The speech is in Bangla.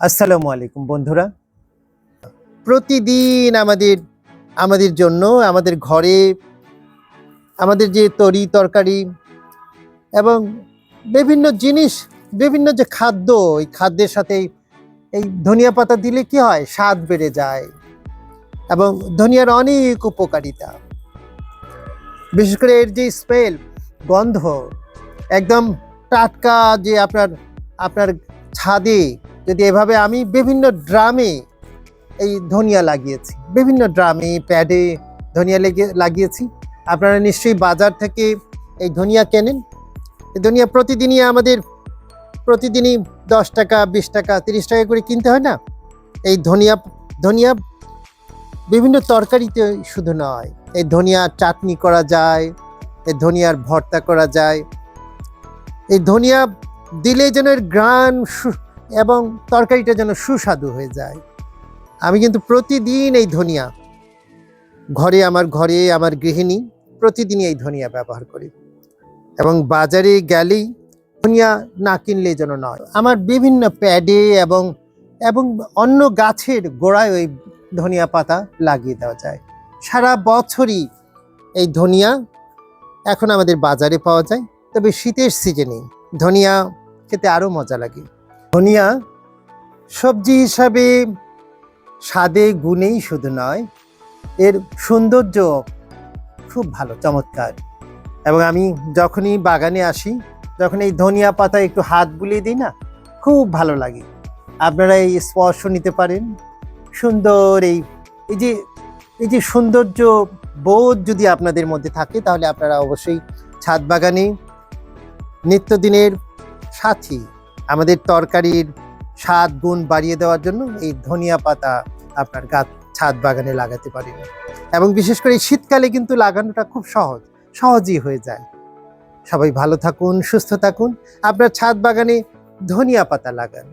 আসসালামু আলাইকুম বন্ধুরা। প্রতিদিন আমাদের জন্য আমাদের ঘরে আমাদের যে তরি তরকারি এবং বিভিন্ন জিনিস, বিভিন্ন যে খাদ্য, এই খাদ্যের সাথে এই ধনিয়া পাতা দিলে কি হয়, স্বাদ বেড়ে যায় এবং ধনিয়ার অনেক উপকারিতা। বিশেষ করে এর যে স্মেল, গন্ধ, একদম টাটকা। যে আপনার আপনার ছাদে যদি এভাবে, আমি বিভিন্ন ড্রামে এই ধনিয়া লাগিয়েছি, বিভিন্ন ড্রামে প্যাডে ধনিয়া লাগিয়েছি। আপনারা নিশ্চয়ই বাজার থেকে এই ধনিয়া কেনেন। এই ধনিয়া প্রতিদিনই 10 টাকা, 20 টাকা, 30 টাকা করে কিনতে হয় না? এই ধনিয়া বিভিন্ন তরকারিতে শুধু নয়, এই ধনিয়া চাটনি করা যায়, এই ধনিয়ার ভর্তা করা যায়। এই ধনিয়া দিলে যেন এর ঘ্রাণ এবং তরকারিটা যেন সুস্বাদু হয়ে যায়। আমি কিন্তু প্রতিদিন এই ধনিয়া ঘরে আমার গৃহিণী প্রতিদিনই এই ধনিয়া ব্যবহার করি, এবং বাজারে গেলেই ধনিয়া না কিনলে যেন নয়। আমার বিভিন্ন প্যাডে এবং এবং অন্য গাছের গোড়ায় ওই ধনিয়া পাতা লাগিয়ে দেওয়া যায়। সারা বছরই এই ধনিয়া এখন আমাদের বাজারে পাওয়া যায়। তবে শীতের সিজনে ধনিয়া খেতে আরও মজা লাগে। ধনিয়া সবজি হিসাবে স্বাদে গুণেই শুধু নয়, এর সৌন্দর্য খুব ভালো, চমৎকার। এবং আমি যখনই বাগানে আসি, যখন এই ধনিয়া পাতা একটু হাত বুলিয়ে দিই না, খুব ভালো লাগে। আপনারা এই স্পর্শ নিতে পারেন। সুন্দর এই যে সৌন্দর্য বোধ যদি আপনাদের মধ্যে থাকে, তাহলে আপনারা অবশ্যই ছাদ বাগানে নিত্যদিনের সাথী, আমাদের তরকারির স্বাদ গুণ বাড়িয়ে দেওয়ার জন্য এই ধনিয়া পাতা আপনার ছাদ বাগানে লাগাতে পারেন। এবং বিশেষ করে শীতকালে কিন্তু লাগানোটা খুব সহজই হয়ে যায়। সবাই ভালো থাকুন, সুস্থ থাকুন, আপনার ছাদ বাগানে ধনিয়া পাতা লাগান।